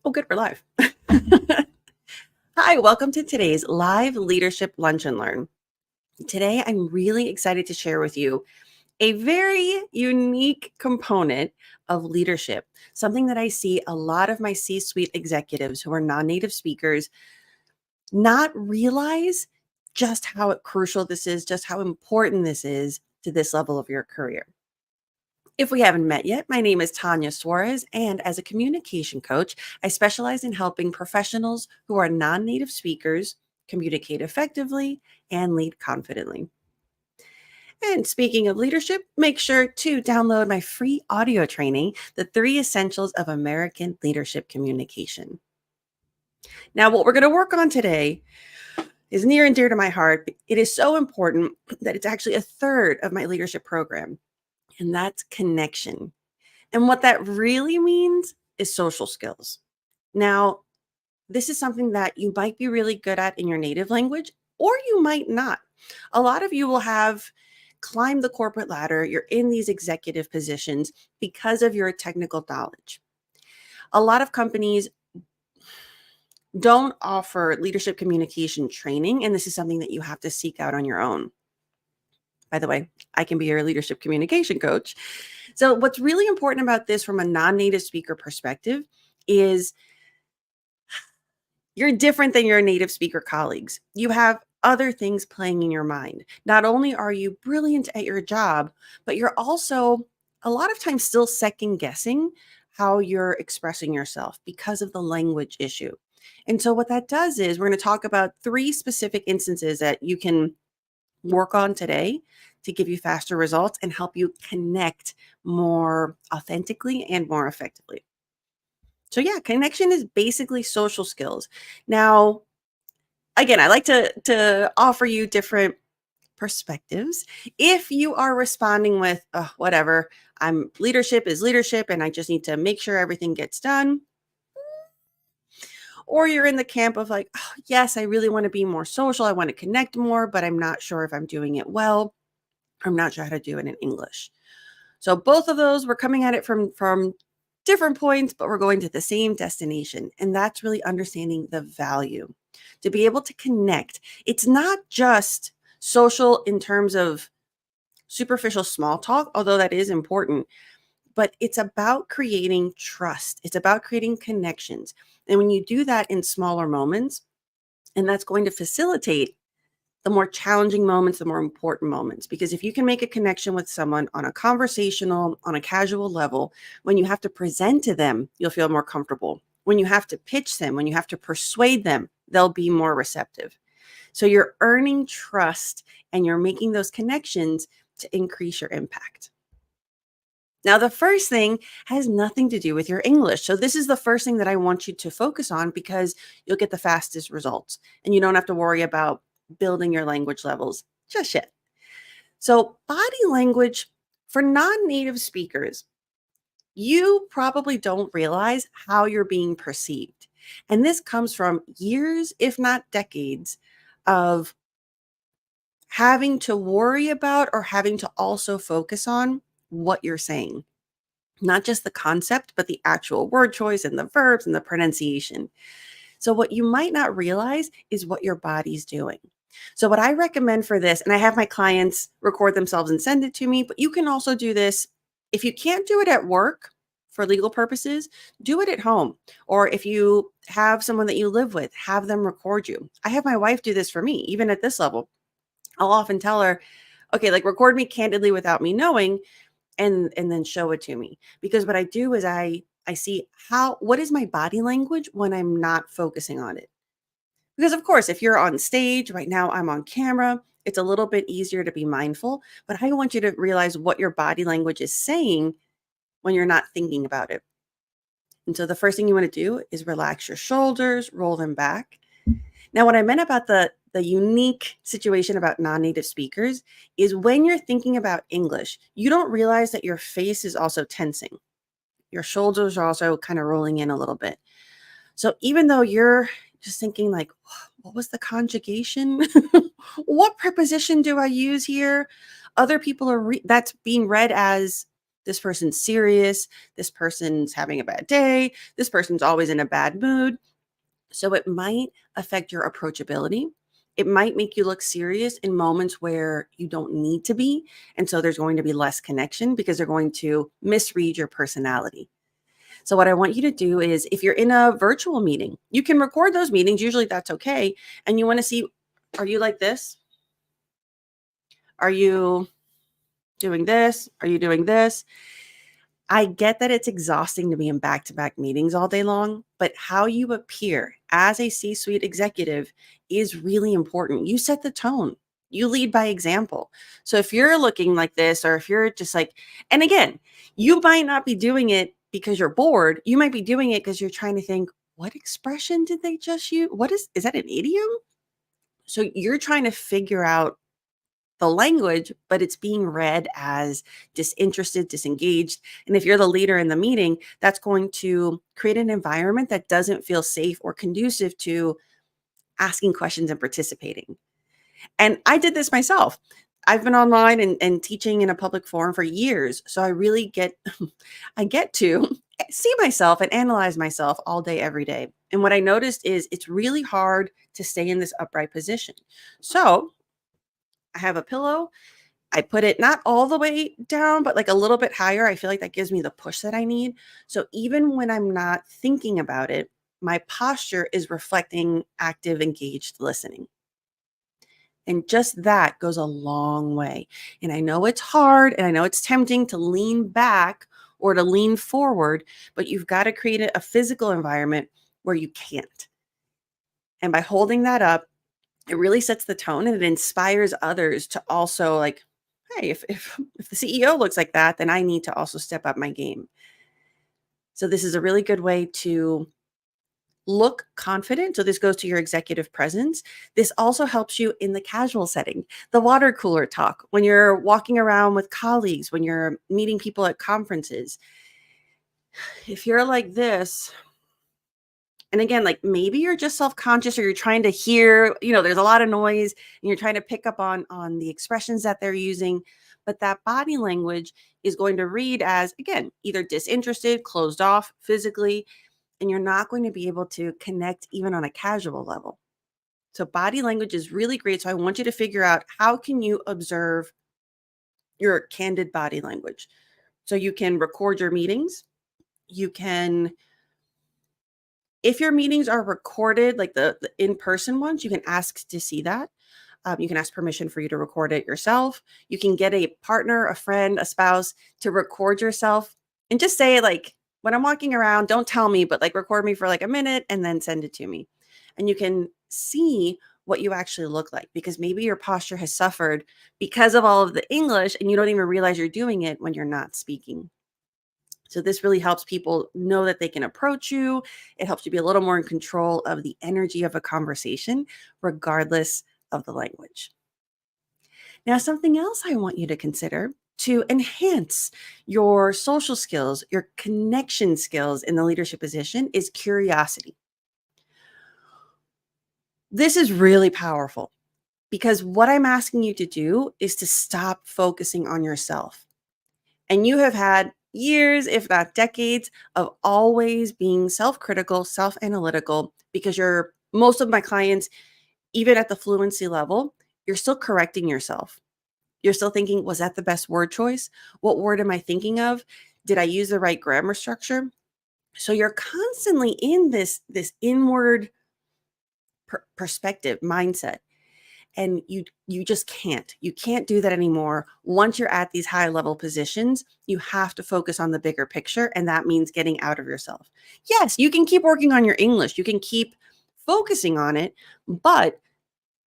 Oh, good, we're live. Hi, welcome to today's live leadership lunch and learn. Today, I'm really excited to share with you a very unique component of leadership, something that I see a lot of my C suite executives who are non native speakers not realize just how crucial this is, just how important this is to this level of your career. If we haven't met yet, my name is Tanya Suarez, and as a communication coach, I specialize in helping professionals who are non native speakers communicate effectively and lead confidently. And speaking of leadership, make sure to download my free audio training, The Three Essentials of American Leadership Communication. Now, what we're going to work on today is near and dear to my heart. It is so important that it's actually a third of my leadership program, and that's connection. And what that really means is social skills. Now, this is something that you might be really good at in your native language, or you might not. A lot of you will have climbed the corporate ladder. You're in these executive positions because of your technical knowledge. A lot of companies don't offer leadership communication training, and this is something that you have to seek out on your own. By the way, I can be your leadership communication coach. So, what's really important about this from a non native speaker perspective is you're different than your native speaker colleagues. You have other things playing in your mind. Not only are you brilliant at your job, but you're also a lot of times still second guessing how you're expressing yourself because of the language issue. And so, what that does is we're going to talk about three specific instances that you can work on today to give you faster results and help you connect more authentically and more effectively. So yeah, connection is basically social skills. Now, again, I like to offer you different perspectives. If you are responding with whatever, I'm leadership is leadership and I just need to make sure everything gets done, or you're in the camp of like, oh, yes, I really want to be more social, I want to connect more, but I'm not sure if I'm doing it well. I'm not sure how to do it in English. So both of those, we're coming at it from different points, but we're going to the same destination. And that's really understanding the value to be able to connect. It's not just social in terms of superficial small talk, although that is important, but it's about creating trust. It's about creating connections. And when you do that in smaller moments, and that's going to facilitate the more challenging moments, the more important moments. Because if you can make a connection with someone on a conversational, on a casual level, when you have to present to them, you'll feel more comfortable. When you have to pitch them, when you have to persuade them, they'll be more receptive. So you're earning trust and you're making those connections to increase your impact. Now, the first thing has nothing to do with your English. So, this is the first thing that I want you to focus on because you'll get the fastest results and you don't have to worry about building your language levels just yet. So, body language for non native speakers, you probably don't realize how you're being perceived. And this comes from years, if not decades, of having to worry about or having to also focus on what you're saying. Not just the concept, but the actual word choice and the verbs and the pronunciation. So, what you might not realize is what your body's doing. So, what I recommend for this, and I have my clients record themselves and send it to me, but you can also do this if you can't do it at work for legal purposes, do it at home. Or if you have someone that you live with, have them record you. I have my wife do this for me, even at this level. I'll often tell her, okay, like record me candidly without me knowing and then show it to me. Because what I do is I see what is my body language when I'm not focusing on it. Because of course, if you're on stage right now, I'm on camera, it's a little bit easier to be mindful, but I want you to realize what your body language is saying when you're not thinking about it. And so the first thing you want to do is relax your shoulders, roll them back. Now, what I meant about the unique situation about non-native speakers is when you're thinking about English, you don't realize that your face is also tensing. Your shoulders are also kind of rolling in a little bit. So even though you're just thinking like, what was the conjugation? What preposition do I use here? Other people are that's being read as This person's serious. This person's having a bad day. This person's always in a bad mood. So it might affect your approachability. It might make you look serious in moments where you don't need to be. And so there's going to be less connection because they're going to misread your personality. So what I want you to do is, if you're in a virtual meeting, you can record those meetings. Usually that's okay. And you want to see, are you like this? Are you doing this? Are you doing this? I get that it's exhausting to be in back-to-back meetings all day long, but how you appear as a C-suite executive is really important. You set the tone. You lead by example. So if you're looking like this, or if you're just like, and again, you might not be doing it because you're bored. You might be doing it because you're trying to think, what expression did they just use? Is that an idiom? So you're trying to figure out the language, but it's being read as disinterested, disengaged. And if you're the leader in the meeting, that's going to create an environment that doesn't feel safe or conducive to asking questions and participating. And I did this myself. I've been online and teaching in a public forum for years. So I really I get to see myself and analyze myself all day, every day. And what I noticed is it's really hard to stay in this upright position. So I have a pillow. I put it not all the way down, but like a little bit higher. I feel like that gives me the push that I need. So even when I'm not thinking about it, my posture is reflecting active, engaged listening. And just that goes a long way. And I know it's hard and I know it's tempting to lean back or to lean forward, but you've got to create a physical environment where you can't. And by holding that up, it really sets the tone and it inspires others to also like, hey, if the CEO looks like that, then I need to also step up my game. So this is a really good way to look confident. So this goes to your executive presence. This also helps you in the casual setting, the water cooler talk, when you're walking around with colleagues, when you're meeting people at conferences. If you're like this, and again, like maybe you're just self-conscious or you're trying to hear, there's a lot of noise and you're trying to pick up on the expressions that they're using, but that body language is going to read as, again, either disinterested, closed off physically, and you're not going to be able to connect even on a casual level. So body language is really great. So I want you to figure out, how can you observe your candid body language? So you can record your meetings. You can, if your meetings are recorded, like the in-person ones, you can ask to see that. You can ask permission for you to record it yourself. You can get a partner, a friend, a spouse to record yourself and just say, like, when I'm walking around, don't tell me, but like record me for like a minute and then send it to me. And you can see what you actually look like, because maybe your posture has suffered because of all of the English and you don't even realize you're doing it when you're not speaking. So this really helps people know that they can approach you. It helps you be a little more in control of the energy of a conversation, regardless of the language. Now, something else I want you to consider to enhance your social skills, your connection skills in the leadership position, is curiosity. This is really powerful because what I'm asking you to do is to stop focusing on yourself. And you have had years, if not decades, of always being self-critical, self-analytical, because most of my clients, even at the fluency level, you're still correcting yourself. You're still thinking, was that the best word choice? What word am I thinking of? Did I use the right grammar structure? So you're constantly in this inward perspective mindset. And you just can't. You can't do that anymore. Once you're at these high level positions, you have to focus on the bigger picture. And that means getting out of yourself. Yes, you can keep working on your English. You can keep focusing on it, but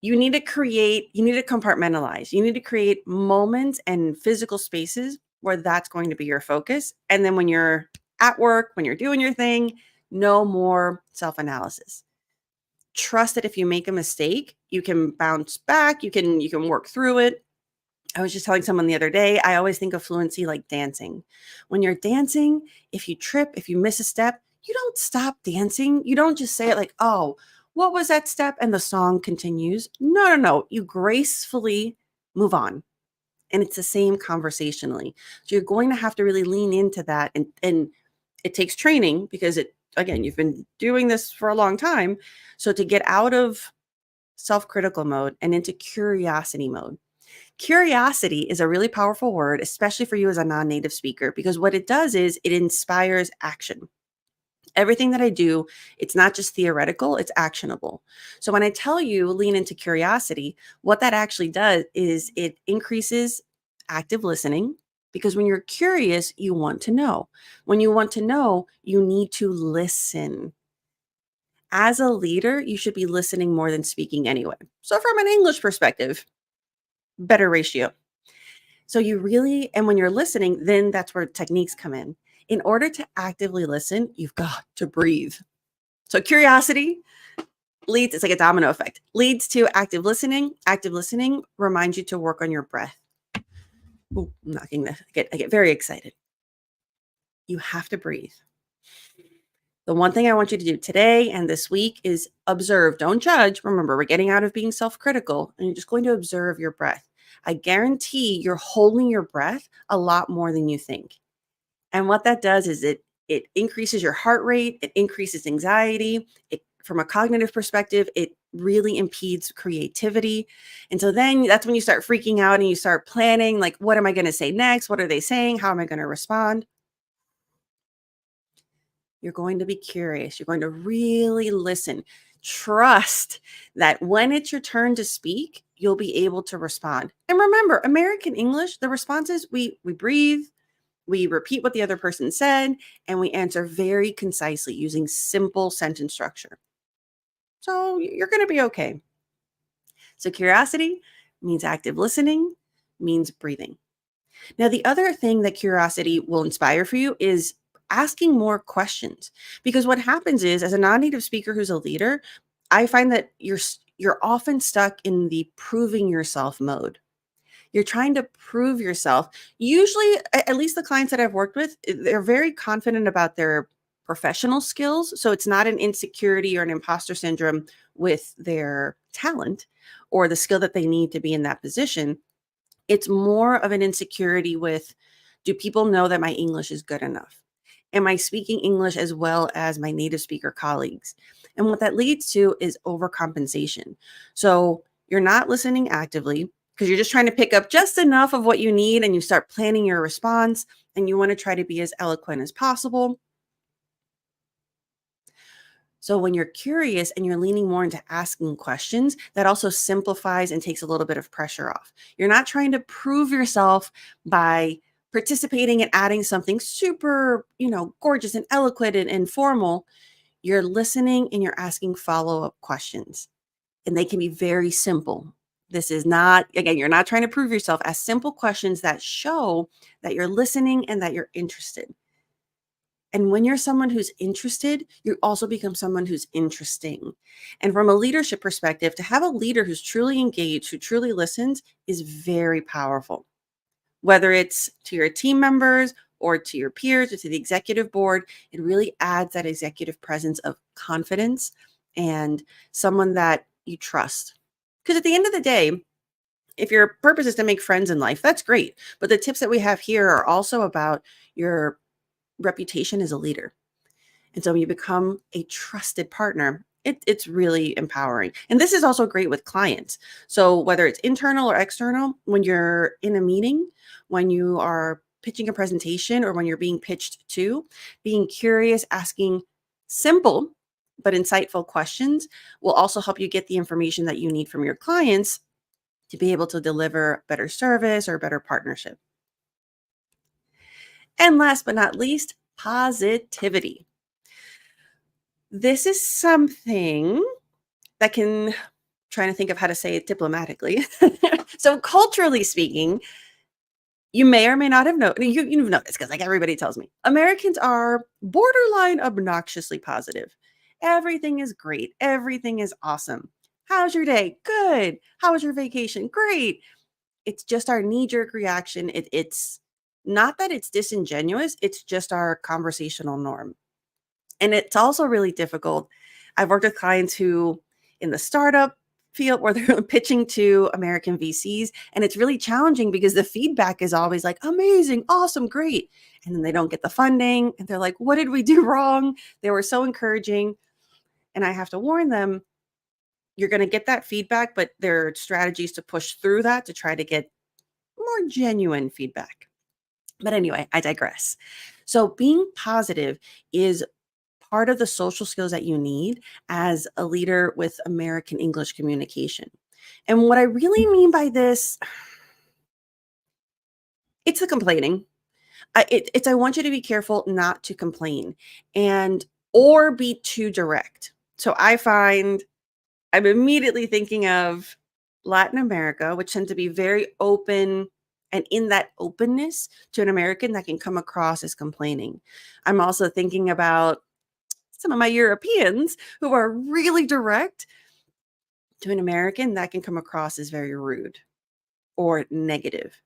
you need to compartmentalize. You need to create moments and physical spaces where that's going to be your focus. And then when you're at work, when you're doing your thing, no more self-analysis. Trust that if you make a mistake, you can bounce back, you can work through it. I was just telling someone the other day, I always think of fluency like dancing. When you're dancing, if you trip, if you miss a step, you don't stop dancing. You don't just say it like, oh, what was that step? And the song continues. No. You gracefully move on. And it's the same conversationally. So you're going to have to really lean into that. And it takes training because again, you've been doing this for a long time. So to get out of self-critical mode and into curiosity mode. Curiosity is a really powerful word, especially for you as a non-native speaker, because what it does is it inspires action. Everything that I do, it's not just theoretical, it's actionable. So when I tell you lean into curiosity, what that actually does is it increases active listening because when you're curious, you want to know. When you want to know, you need to listen. As a leader, you should be listening more than speaking anyway. So from an English perspective, better ratio. So you really, and when you're listening, then that's where techniques come in. In order to actively listen, you've got to breathe. So curiosity leads, it's like a domino effect, leads to active listening. Active listening reminds you to work on your breath. Ooh, I'm knocking this. I get very excited. You have to breathe. The one thing I want you to do today and this week is observe. Don't judge. Remember, we're getting out of being self-critical and you're just going to observe your breath. I guarantee you're holding your breath a lot more than you think. And what that does is it increases your heart rate, it increases anxiety. From a cognitive perspective, it really impedes creativity. And so then that's when you start freaking out and you start planning, like, what am I going to say next? What are they saying? How am I going to respond? You're going to be curious. You're going to really listen. Trust that when it's your turn to speak, you'll be able to respond. And remember, American English, the responses, we breathe, we repeat what the other person said, and we answer very concisely using simple sentence structure. So you're going to be okay. So curiosity means active listening, means breathing. Now, the other thing that curiosity will inspire for you is asking more questions. Because what happens is, as a non-native speaker who's a leader, I find that you're often stuck in the proving yourself mode. You're trying to prove yourself. Usually, at least the clients that I've worked with, they're very confident about their professional skills. So it's not an insecurity or an imposter syndrome with their talent or the skill that they need to be in that position. It's more of an insecurity with, do people know that my English is good enough? Am I speaking English as well as my native speaker colleagues? And what that leads to is overcompensation. So you're not listening actively because you're just trying to pick up just enough of what you need and you start planning your response and you want to try to be as eloquent as possible. So when you're curious and you're leaning more into asking questions, that also simplifies and takes a little bit of pressure off. You're not trying to prove yourself by participating and adding something super, gorgeous and eloquent and informal. You're listening and you're asking follow-up questions. And they can be very simple. This is not, again, you're not trying to prove yourself. Ask simple questions that show that you're listening and that you're interested. And when you're someone who's interested, you also become someone who's interesting. And from a leadership perspective, to have a leader who's truly engaged, who truly listens, is very powerful. Whether it's to your team members or to your peers or to the executive board, it really adds that executive presence of confidence and someone that you trust. Because at the end of the day, if your purpose is to make friends in life, that's great. But the tips that we have here are also about your reputation as a leader. And so when you become a trusted partner, it's really empowering. And this is also great with clients. So whether it's internal or external, when you're in a meeting, when you are pitching a presentation or when you're being pitched to, being curious, asking simple but insightful questions will also help you get the information that you need from your clients to be able to deliver better service or better partnership. And last but not least, positivity. This is something that can, trying to think of how to say it diplomatically. So culturally speaking, you may or may not have known, you've noticed because like everybody tells me, Americans are borderline obnoxiously positive. Everything is great. Everything is awesome. How's your day? Good. How was your vacation? Great. It's just our knee-jerk reaction. It's not that it's disingenuous. It's just our conversational norm. And it's also really difficult. I've worked with clients who in the startup field where they're pitching to American VCs. And it's really challenging because the feedback is always like, amazing, awesome, great. And then they don't get the funding. And they're like, what did we do wrong? They were so encouraging. And I have to warn them, you're going to get that feedback, but there are strategies to push through that to try to get more genuine feedback. But anyway, I digress. So being positive is part of the social skills that you need as a leader with American English communication. And what I really mean by this, it's the complaining. I want you to be careful not to complain and or be too direct. So I find I'm immediately thinking of Latin America, which tend to be very open, and in that openness to an American that can come across as complaining. I'm also thinking about some of my Europeans who are really direct to an American that can come across as very rude or negative.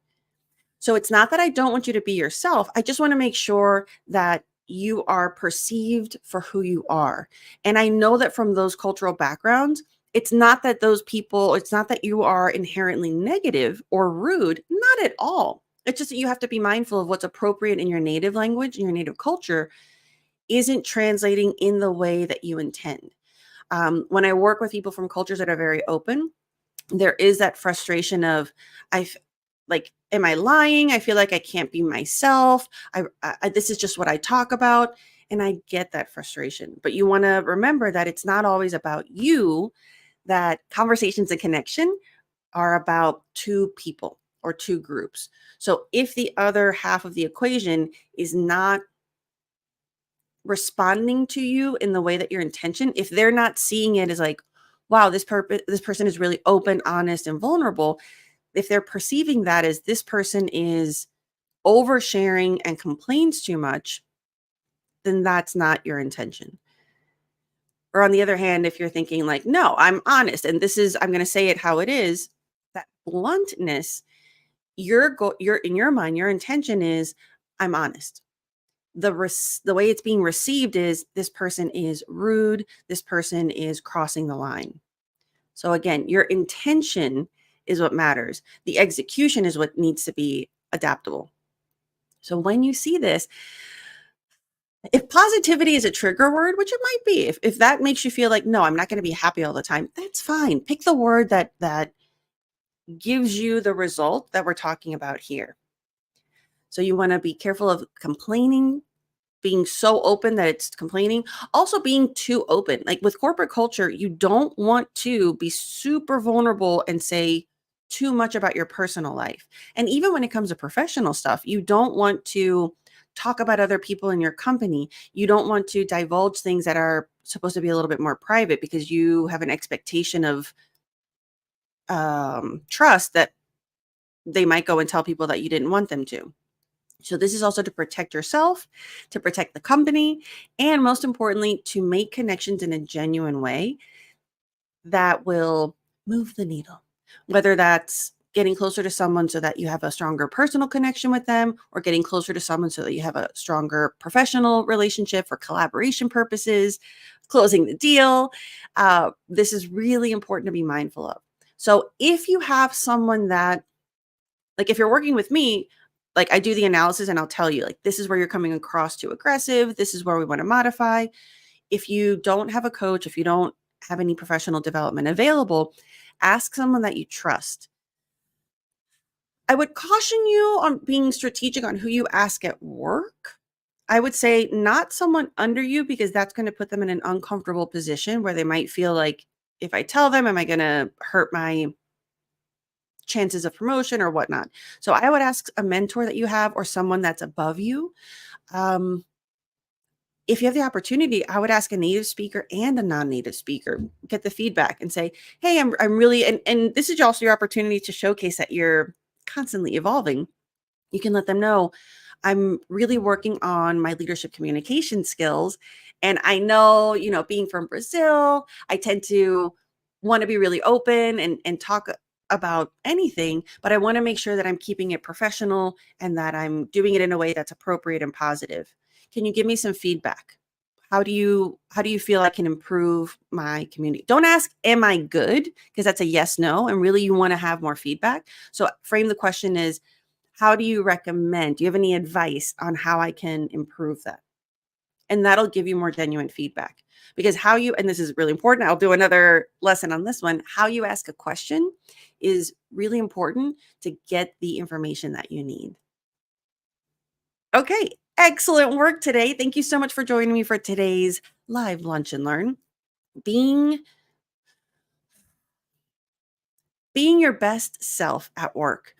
So it's not that I don't want you to be yourself. I just want to make sure that you are perceived for who you are. And I know that from those cultural backgrounds, it's not that those people, it's not that you are inherently negative or rude, not at all. It's just that you have to be mindful of what's appropriate in your native language, in your native culture, isn't translating in the way that you intend. When I work with people from cultures that are very open, there is that frustration of, like, am I lying? I feel like I can't be myself. This is just what I talk about. And I get that frustration. But you want to remember that it's not always about you, that conversations and connection are about two people or two groups. So if the other half of the equation is not responding to you in the way that your intention, if they're not seeing it as like, wow, this person is really open, honest, and vulnerable, if they're perceiving that as this person is oversharing and complains too much, then that's not your intention. Or on the other hand, if you're thinking like, no, I'm honest and I'm going to say it how it is, that bluntness, you're in your mind, your intention is, I'm honest. The way it's being received is, this person is rude, this person is crossing the line. So again, your intention is what matters. The execution is what needs to be adaptable. So when you see this, if positivity is a trigger word, which it might be, if that makes you feel like, no, I'm not going to be happy all the time, that's fine. Pick the word that gives you the result that we're talking about here. So you want to be careful of complaining, being so open that it's complaining. Also being too open. Like with corporate culture, you don't want to be super vulnerable and say too much about your personal life. And even when it comes to professional stuff, you don't want to talk about other people in your company. You don't want to divulge things that are supposed to be a little bit more private because you have an expectation of trust that they might go and tell people that you didn't want them to. So this is also to protect yourself, to protect the company, and most importantly, to make connections in a genuine way that will move the needle. Whether that's getting closer to someone so that you have a stronger personal connection with them, or getting closer to someone so that you have a stronger professional relationship for collaboration purposes, closing the deal. This is really important to be mindful of. So if you have someone that, like if you're working with me, like I do the analysis and I'll tell you, like, this is where you're coming across too aggressive. This is where we want to modify. If you don't have a coach, if you don't have any professional development available, ask someone that you trust. I would caution you on being strategic on who you ask at work. I would say not someone under you, because that's going to put them in an uncomfortable position where they might feel like, if I tell them, am I going to hurt my chances of promotion or whatnot? So I would ask a mentor that you have or someone that's above you. If you have the opportunity, I would ask a native speaker and a non-native speaker, get the feedback and say, hey, I'm really, and this is also your opportunity to showcase that you're constantly evolving. You can let them know, I'm really working on my leadership communication skills. And I know, being from Brazil, I tend to want to be really open and talk about anything, but I want to make sure that I'm keeping it professional and that I'm doing it in a way that's appropriate and positive. Can you give me some feedback? How do you feel I can improve my community? Don't ask, am I good? Because that's a yes, no. And really you want to have more feedback. So frame the question is, how do you recommend? Do you have any advice on how I can improve that? And that'll give you more genuine feedback. Because and this is really important, I'll do another lesson on this one. How you ask a question is really important to get the information that you need. Okay, excellent work today. Thank you so much for joining me for today's live lunch and learn. Being being your best self at work,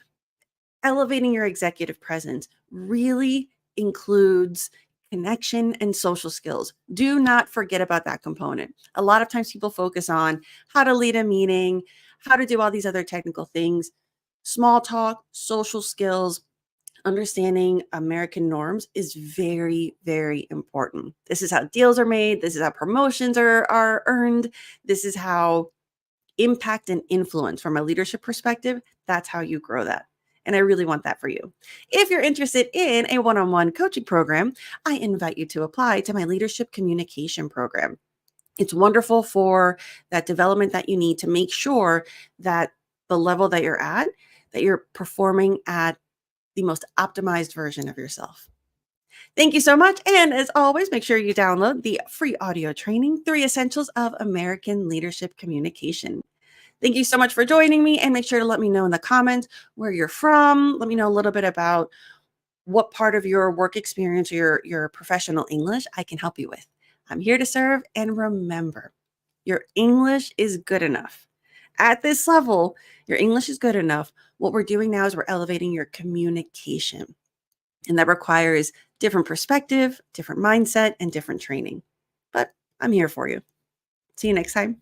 elevating your executive presence really includes connection and social skills. Do not forget about that component. A lot of times people focus on how to lead a meeting, how to do all these other technical things. Small talk, social skills, understanding American norms is very, very important. This is how deals are made. This is how promotions are earned. This is how impact and influence from a leadership perspective, that's how you grow that. And I really want that for you. If you're interested in a one-on-one coaching program, I invite you to apply to my leadership communication program. It's wonderful for that development that you need to make sure that the level that you're at, that you're performing at the most optimized version of yourself. Thank you so much. And as always, make sure you download the free audio training, 3 Essentials of American Leadership Communication. Thank you so much for joining me, and make sure to let me know in the comments where you're from. Let me know a little bit about what part of your work experience or your professional English I can help you with. I'm here to serve, and remember, your English is good enough. At this level, your English is good enough. What we're doing now is we're elevating your communication, and that requires different perspective, different mindset, and different training. But I'm here for you. See you next time.